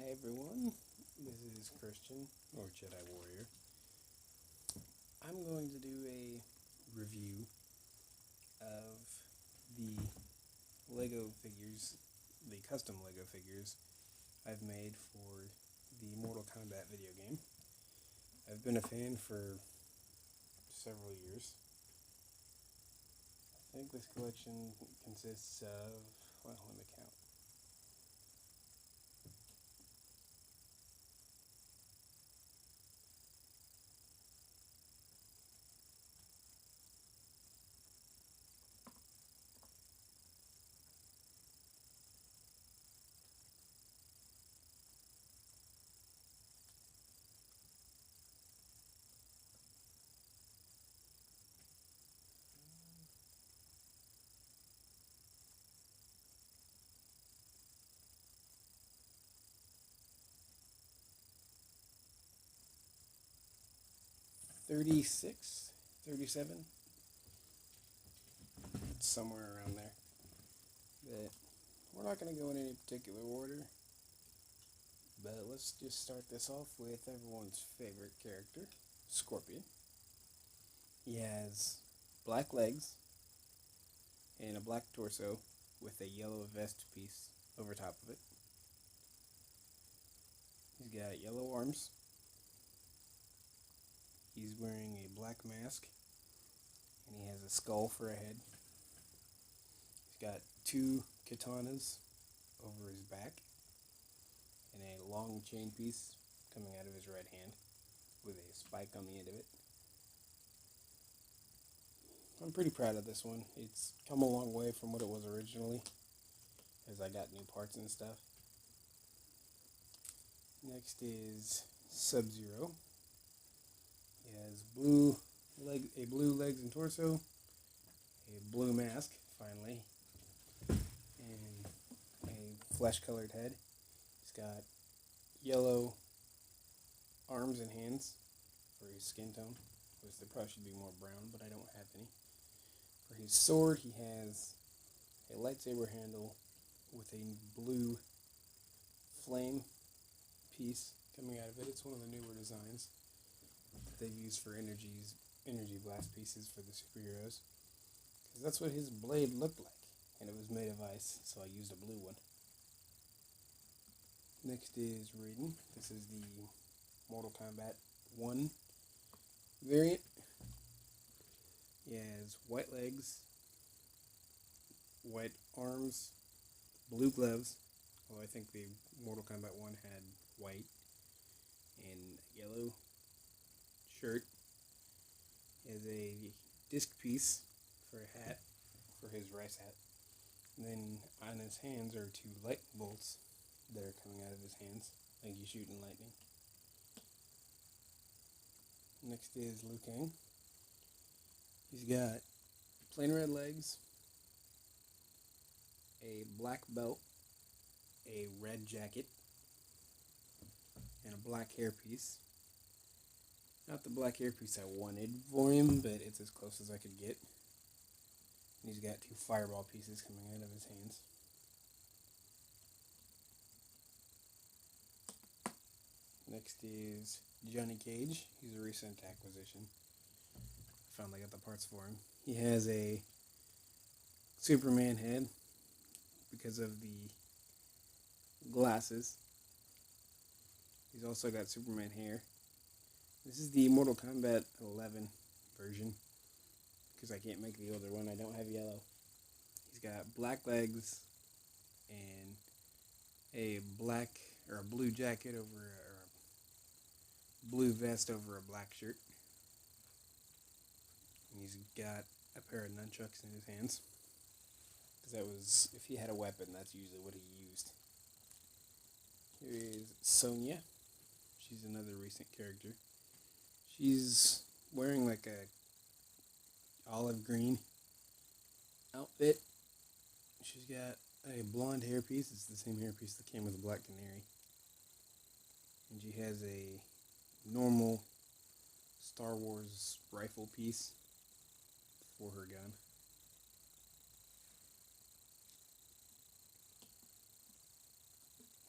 Hey everyone, this is Christian, or Jedi Warrior. I'm going to do a review of the Lego figures, the custom Lego figures I've made for the Mortal Kombat video game. I've been a fan for several years. I think this collection consists of, well, let me count. 36, 37, somewhere around there. But we're not going to go in any particular order, but let's just start this off with everyone's favorite character, Scorpion. He has black legs and a black torso with a yellow vest piece over top of it. He's got yellow arms. He's wearing a black mask, and he has a skull for a head. He's got two katanas over his back, and a long chain piece coming out of his right hand with a spike on the end of it. I'm pretty proud of this one. It's come a long way from what it was originally, as I got new parts and stuff. Next is Sub-Zero. He has blue legs and torso, a blue mask, finally, and a flesh-colored head. He's got yellow arms and hands for his skin tone, which there probably should be more brown, but I don't have any. For his sword, he has a lightsaber handle with a blue flame piece coming out of it. It's one of the newer designs that they've used for energy blast pieces for the superheroes, because that's what his blade looked like, and it was made of ice, so I used a blue one. Next is Raiden. This is the Mortal Kombat 1 variant. He has white legs, white arms, blue gloves, although I think the Mortal Kombat 1 had white, and yellow shirt. He has a disc piece for a hat, for his rice hat. And then on his hands are two lightning bolts that are coming out of his hands, like he's shooting lightning. Next is Liu Kang. He's got plain red legs, a black belt, a red jacket, and a black hairpiece. Not the black hairpiece I wanted for him, but it's as close as I could get. And he's got two fireball pieces coming out of his hands. Next is Johnny Cage. He's a recent acquisition. Finally got the parts for him. He has a Superman head because of the glasses. He's also got Superman hair. This is the Mortal Kombat 11 version, because I can't make the older one. I don't have yellow. He's got black legs and a black or a blue jacket over or a blue vest over a black shirt. And he's got a pair of nunchucks in his hands, because that was, if he had a weapon, that's usually what he used. Here is Sonya. She's another recent character. She's wearing like a olive green outfit. She's got a blonde hairpiece. It's the same hairpiece that came with the Black Canary. And she has a normal Star Wars rifle piece for her gun.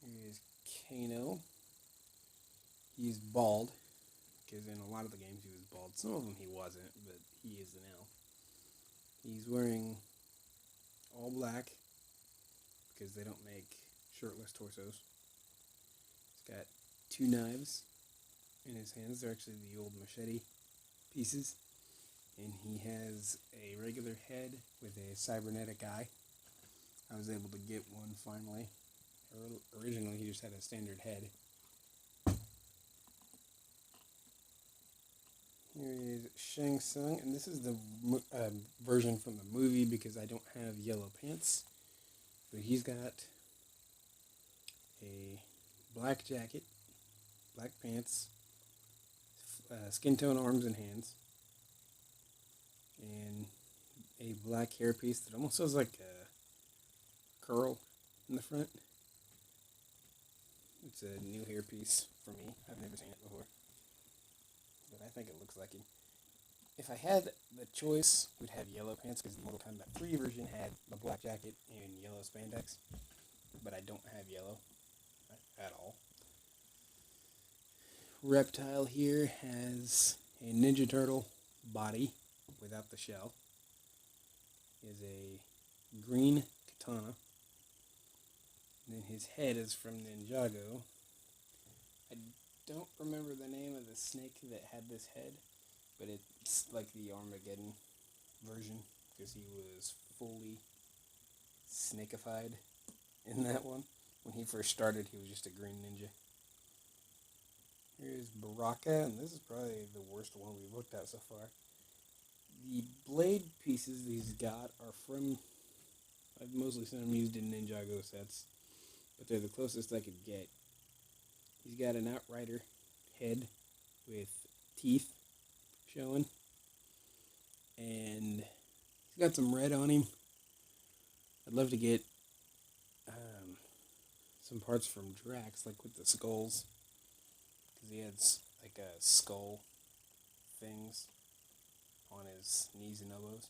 Here is Kano. He's bald, because in a lot of the games he was bald. Some of them he wasn't, but he is now. He's wearing all black, because they don't make shirtless torsos. He's got 2 knives in his hands. They're actually the old machete pieces. And he has a regular head with a cybernetic eye. I was able to get one finally. Originally he just had a standard head. Here is Shang Tsung, and this is the version from the movie because I don't have yellow pants. But he's got a black jacket, black pants, skin tone arms and hands, and a black hairpiece that almost has like a curl in the front. It's a new hairpiece for me. I've never seen it before, but I think it looks like him. If I had the choice, we'd have yellow pants because the Mortal Kombat 3 version had the black jacket and yellow spandex, but I don't have yellow at all. Reptile here has a Ninja Turtle body without the shell. He has a green katana. And then his head is from Ninjago. I don't remember the name of the snake that had this head, but it's like the Armageddon version because he was fully snakified in that one. When he first started, he was just a green ninja. Here's Baraka, and this is probably the worst one we've looked at so far. The blade pieces he's got are from, I've mostly seen them used in Ninjago sets, but they're the closest I could get. He's got an Outrider head with teeth showing, and he's got some red on him. I'd love to get some parts from Drax, like with the skulls, because he has like a skull things on his knees and elbows,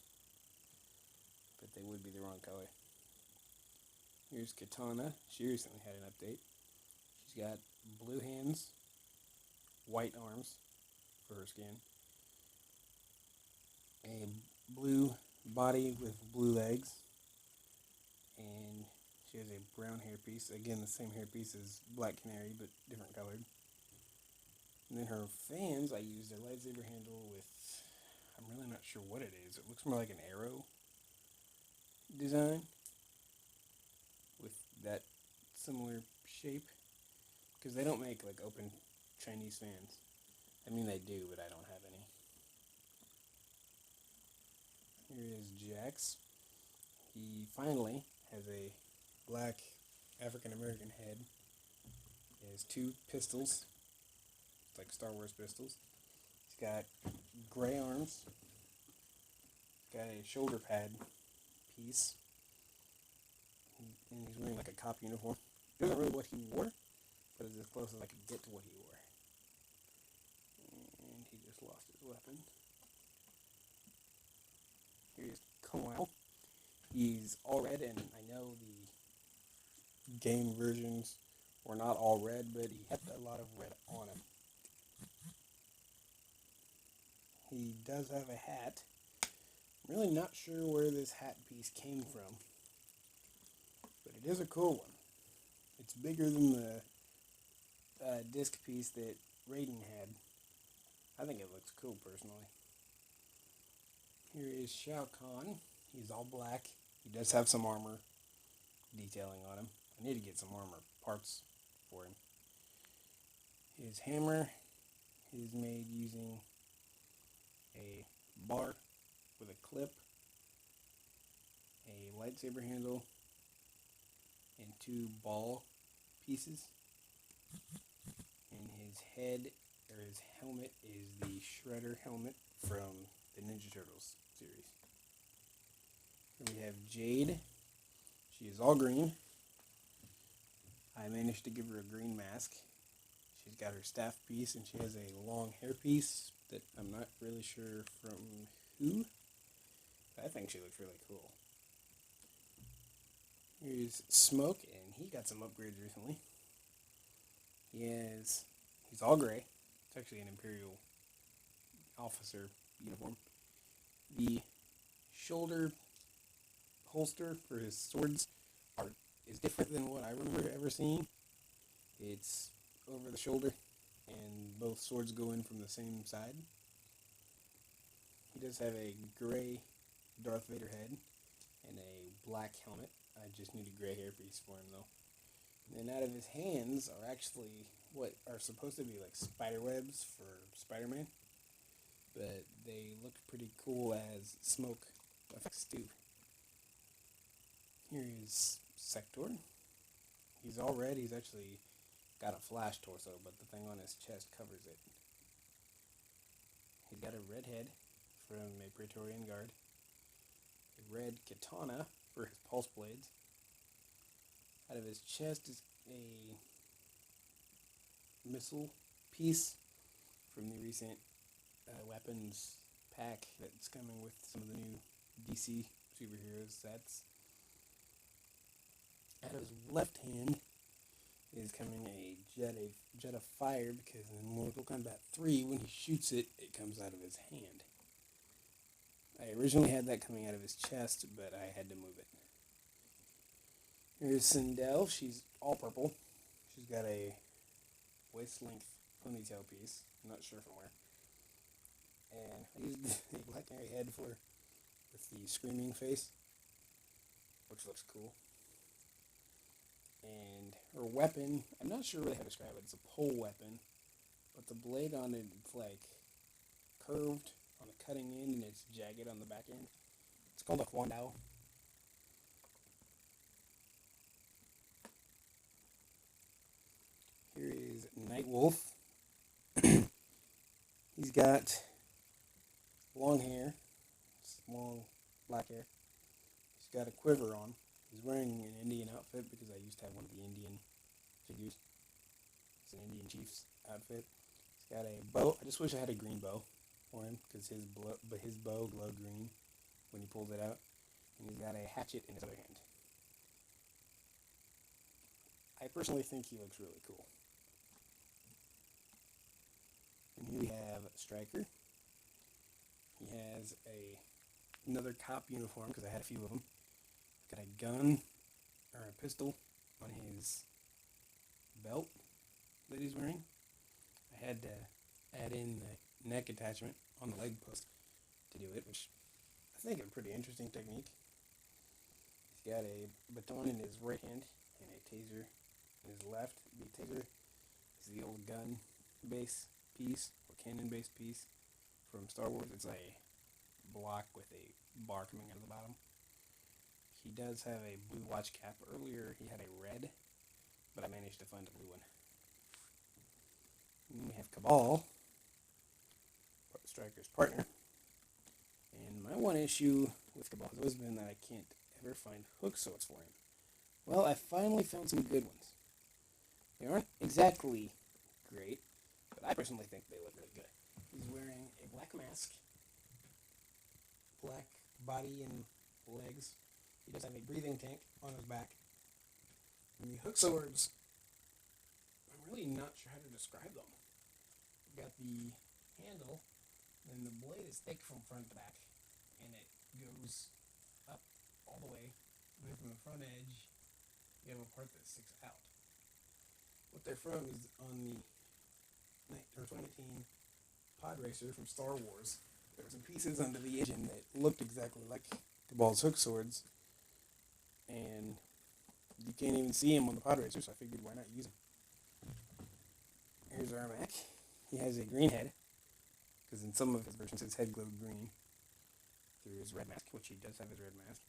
but they would be the wrong color. Here's Katana. She recently had an update. She's got blue hands, white arms for her skin, a blue body with blue legs, and she has a brown hairpiece. Again, the same hairpiece as Black Canary, but different colored. And then her fans, I used a lightsaber handle with, I'm really not sure what it is. It looks more like an arrow design with that similar shape. Because they don't make like open Chinese fans. I mean they do, but I don't have any. Here is Jax. He finally has a black African-American head. He has 2 pistols, like Star Wars pistols. He's got gray arms. He's got a shoulder pad piece. And he's wearing like a cop uniform. It isn't really what he wore, but it's as close as I could get to what he wore. And he just lost his weapon. Here's Kowal. He's all red, and I know the game versions were not all red, but he had a lot of red on him. He does have a hat. I'm really not sure where this hat piece came from, but it is a cool one. It's bigger than the disc piece that Raiden had. I think it looks cool, personally. Here is Shao Kahn. He's all black. He does have some armor detailing on him. I need to get some armor parts for him. His hammer is made using a bar with a clip, a lightsaber handle, and 2 ball pieces. And his head, or his helmet, is the Shredder helmet from the Ninja Turtles series. Here we have Jade. She is all green. I managed to give her a green mask. She's got her staff piece, and she has a long hair piece that I'm not really sure from who. But I think she looks really cool. Here's Smoke, and he got some upgrades recently. He's all gray. It's actually an Imperial officer uniform. The shoulder holster for his swords is different than what I remember ever seeing. It's over the shoulder, and both swords go in from the same side. He does have a gray Darth Vader head and a black helmet. I just need a gray hairpiece for him, though. And out of his hands are actually what are supposed to be like spider webs for Spider-Man, but they look pretty cool as smoke effects too. Here is Sector. He's all red. He's actually got a flash torso, but the thing on his chest covers it. He's got a red head from a Praetorian Guard, a red katana for his pulse blades. Out of his chest is a missile piece from the recent weapons pack that's coming with some of the new DC superheroes sets. Out of his left hand is coming a jet of fire, because in Mortal Kombat 3, when he shoots it, it comes out of his hand. I originally had that coming out of his chest, but I had to move it. Here's Sindel. She's all purple. She's got a waist-length ponytail piece. I'm not sure from where. And I used a black hairy head for her with the screaming face, which looks cool. And her weapon, I'm not sure really how to describe it. It's a pole weapon, but the blade on it, it's like curved on the cutting end, and it's jagged on the back end. It's called a Huandao. Here is Nightwolf. He's got long hair, long black hair. He's got a quiver on. He's wearing an Indian outfit because I used to have one of the Indian figures. It's an Indian chief's outfit. He's got a bow. I just wish I had a green bow for him, because his bow glowed green when he pulled it out. And he's got a hatchet in his other hand. I personally think he looks really cool. And here we have Stryker. He has another cop uniform, because I had a few of them. He's got a gun, or a pistol, on his belt that he's wearing. I had to add in the neck attachment on the leg post to do it, which I think is a pretty interesting technique. He's got a baton in his right hand and a taser in his left. The taser is the old gun base piece, or cannon base piece from Star Wars. It's a block with a bar coming out of the bottom. He does have a blue watch cap. Earlier he had a red, but I managed to find a blue one. And then we have Cabal, Stryker's partner. And my one issue with Cabal has always been that I can't ever find hook swords for him. Well, I finally found some good ones. They aren't exactly great, but I personally think they look really good. He's wearing a black mask, black body and legs. He does have a breathing tank on his back. And the hook swords, I'm really not sure how to describe them. You've got the handle, and the blade is thick from front to back, and it goes up all the way. And then from the front edge, you have a part that sticks out. What they're from is on the 2019 pod racer from Star Wars. There were some pieces under the engine that looked exactly like Cabal's hook swords, and you can't even see him on the pod racer, so I figured why not use him. Here's Ermac. He has a green head, because in some of his versions his head glowed green through his red mask, which he does have his red mask.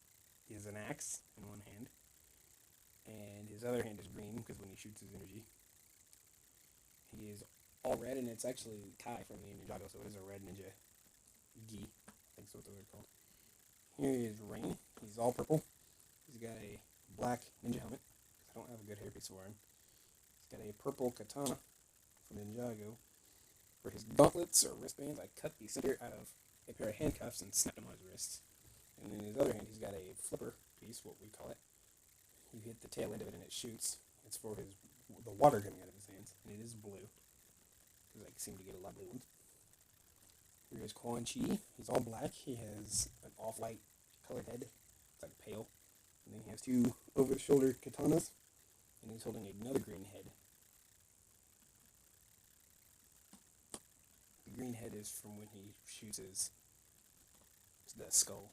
He has an axe in one hand, and his other hand is green, because when he shoots his energy. He is all red, and it's actually Kai from the Ninjago, so it is a red ninja gi. I think that's what they're called. Here is Rain. He's all purple. He's got a black ninja helmet, because I don't have a good hairpiece for him. He's got a purple katana from Ninjago. For his gauntlets or wristbands, I cut the center out of a pair of handcuffs and snapped them on his wrists. And in his other hand, he's got a flipper piece, what we call it. You hit the tail end of it and it shoots. It's for the water coming out of his his hands, and it is blue, because I seem to get a lot of blue ones. Here's Quan Chi. He's all black. He has an off-white colored head. It's like pale. And then he has two over-the-shoulder katanas, and he's holding another green head. The green head is from when he shoots the skull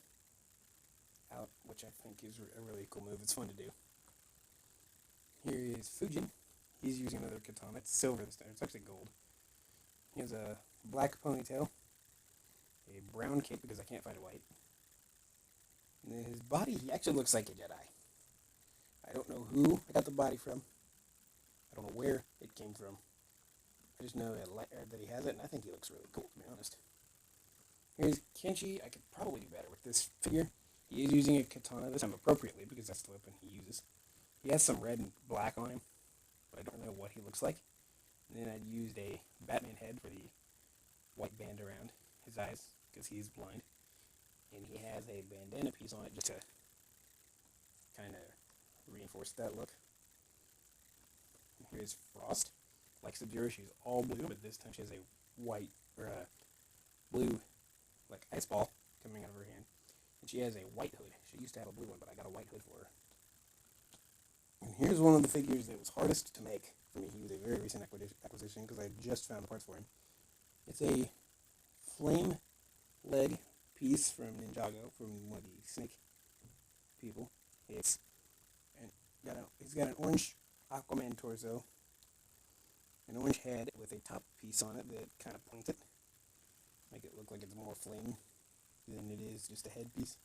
out, which I think is a really cool move. It's fun to do. Here is Fujin. He's using another katana. It's silver this time. It's actually gold. He has a black ponytail, a brown cape because I can't find a white. And then his body, he actually looks like a Jedi. I don't know who I got the body from. I don't know where it came from. I just know that he has it, and I think he looks really cool, to be honest. Here's Kenshi. I could probably do better with this figure. He is using a katana, this time appropriately, because that's the weapon he uses. He has some red and black on him, but I don't know what he looks like. And then I used a Batman head for the white band around his eyes, because he's blind. And he has a bandana piece on it just to kind of reinforce that look. And here's Frost. Like Sub-Zero, she's all blue, but this time she has a white, or a blue, like ice ball coming out of her hand. And she has a white hood. She used to have a blue one, but I got a white hood for her. And here's one of the figures that was hardest to make for me. He was a very recent acquisition because I just found the parts for him. It's a flame leg piece from Ninjago, from one of the snake people. He's got an orange Aquaman torso, an orange head with a top piece on it that kind of points it, make it look like it's more flame than it is just a headpiece.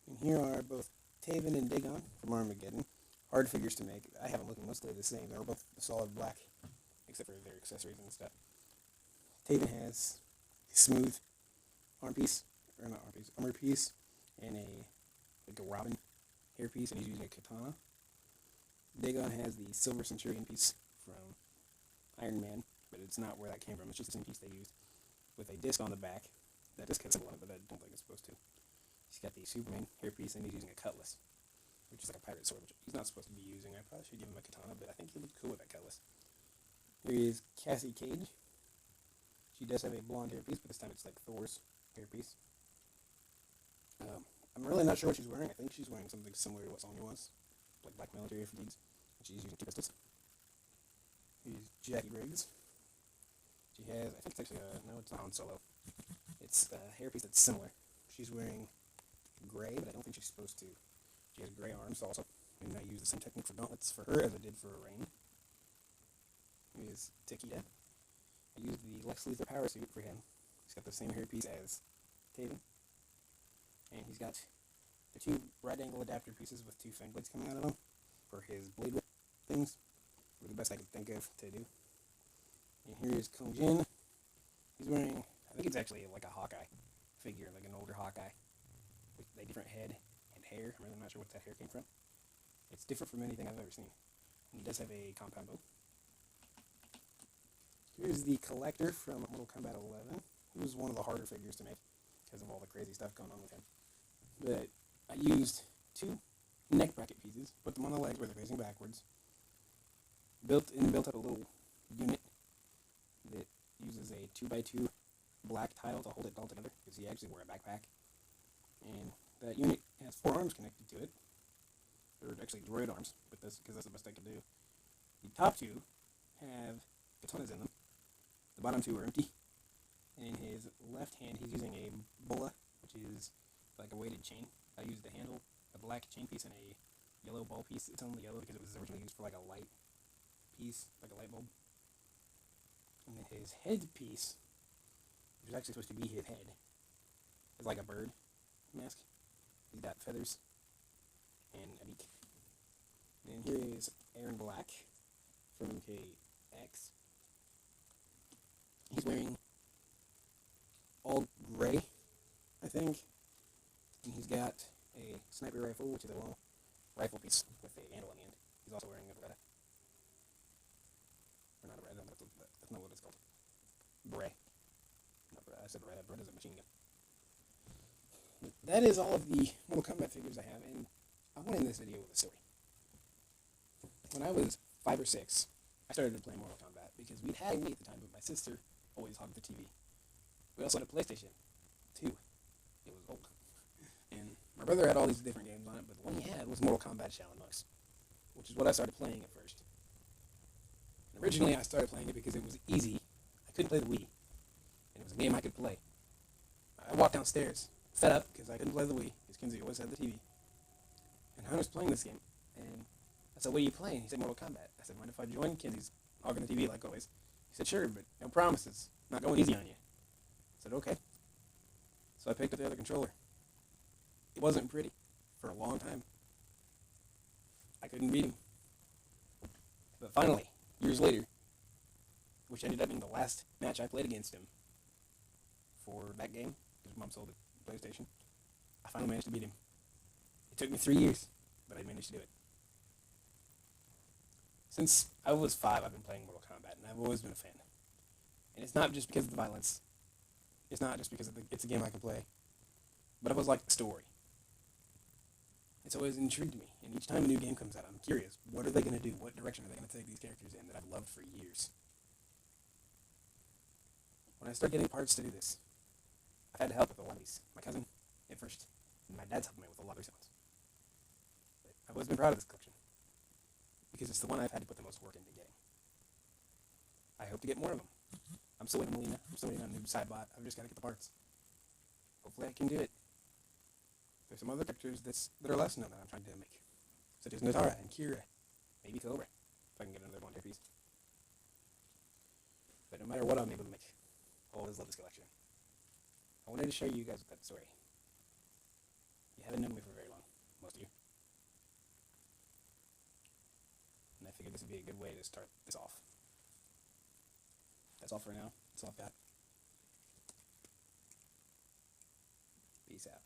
And here are both Taven and Dagon from Armageddon. Hard figures to make. I have them looking mostly the same. They're both solid black, except for their accessories and stuff. Taven has a smooth armor piece, and a robin hairpiece, and he's using a katana. Dagon has the silver centurion piece from Iron Man, but it's not where that came from. It's just the same piece they used, with a disc on the back. That disc has a symbol on it, but I don't think it's supposed to. He's got the Superman hairpiece, and he's using a cutlass, which is like a pirate sword, which he's not supposed to be using. I probably should give him a katana, but I think he looked cool with that cutlass. Here is Cassie Cage. She does have a blonde hairpiece, but this time it's like Thor's hairpiece. I'm really not sure what she's wearing. I think she's wearing something similar to what Sonya was, like black military fatigues. She's using 2 pistols. Here's Jackie Briggs. She has, I think it's actually no, it's not on Solo. It's a hairpiece that's similar. She's wearing gray, but I don't think she's supposed to. She has gray arms also, and I use the same technique for gauntlets for her as I did for Rain. Here's Takeda. I used the Lex Luthor power suit for him. He's got the same hairpiece as Taven. And he's got the 2 right angle adapter pieces with 2 fang blades coming out of them for his blade whip things. Were the best I could think of to do. And here is Kung Jin. He's wearing, I think it's actually like a Hawkeye figure, like an older Hawkeye, with a different head and hair. I'm really not sure what that hair came from. It's different from anything I've ever seen. And he does have a compound bow. Here's the Collector from Mortal Kombat 11. He was one of the harder figures to make because of all the crazy stuff going on with him. But I used 2 neck bracket pieces, put them on the legs where they're facing backwards, built up a little unit that uses a 2x2 black tile to hold it all together, because he actually wore a backpack. And that unit has 4 arms connected to it. They're actually droid arms, but that's because that's the best I could do. The top 2 have katanas in them. The bottom 2 are empty. And in his left hand, he's using a bola, which is like a weighted chain. I used the handle, a black chain piece, and a yellow ball piece. It's only yellow because it was originally used for like a light piece, like a light bulb. And then his head piece, which is actually supposed to be his head, is like a bird mask. He's got feathers and a beak. And here is Aaron Black from MKX. He's wearing all gray, I think. And he's got a sniper rifle, which is a long rifle piece with a handle on the end. He's also wearing a Beretta. Or not a Beretta, that's not what it's called. Beret. Not Beretta, I said Beretta. Beretta's a machine gun. That is all of the Mortal Kombat figures I have, and I want to end this video with a story. When I was 5 or 6, I started playing Mortal Kombat because we'd had a Wii at the time, but my sister always hogged the TV. We also had a PlayStation 2. It was old. And my brother had all these different games on it, but the one he had was Mortal Kombat Shaolin Monks, which is what I started playing at first. And originally I started playing it because it was easy. I couldn't play the Wii, and it was a game I could play. I walked downstairs, fed up because I couldn't play the Wii, because Kinsey always had the TV. And I was playing this game, and I said, "What are you playing?" He said, "Mortal Kombat." I said, "Mind if I join?" Kinsey's hogging the TV like always. He said, "Sure, but no promises. Not going easy on you." I said, "Okay." So I picked up the other controller. It wasn't pretty for a long time. I couldn't beat him. But finally, years later, which ended up being the last match I played against him for that game, because Mom sold the PlayStation, I finally managed to beat him. It took me 3 years, but I managed to do it. Since I was 5, I've been playing Mortal Kombat, and I've always been a fan. And it's not just because of the violence. It's not just because it's a game I can play. But I've always liked the story. It's always intrigued me, and each time a new game comes out, I'm curious, what are they going to do? What direction are they going to take these characters in that I've loved for years? When I start getting parts to do this, I've had to help with a lot of these. My cousin, at first, and my dad's helped me with a lot of these ones. But I've always been proud of this collection, because it's the one I've had to put the most work into getting. I hope to get more of them. I'm still waiting on Melina. I'm still waiting on a new side bot. I've just got to get the parts. Hopefully I can do it. There's some other characters that are less known that I'm trying to make, such as Natara and Kira, maybe Cobra, if I can get another one piece. But no matter what I'm able to make, I'll always love this collection. I wanted to share you guys with that story. You haven't known me for very long, most of you. And I figured this would be a good way to start this off. That's all for now. That's all I've got. Peace out.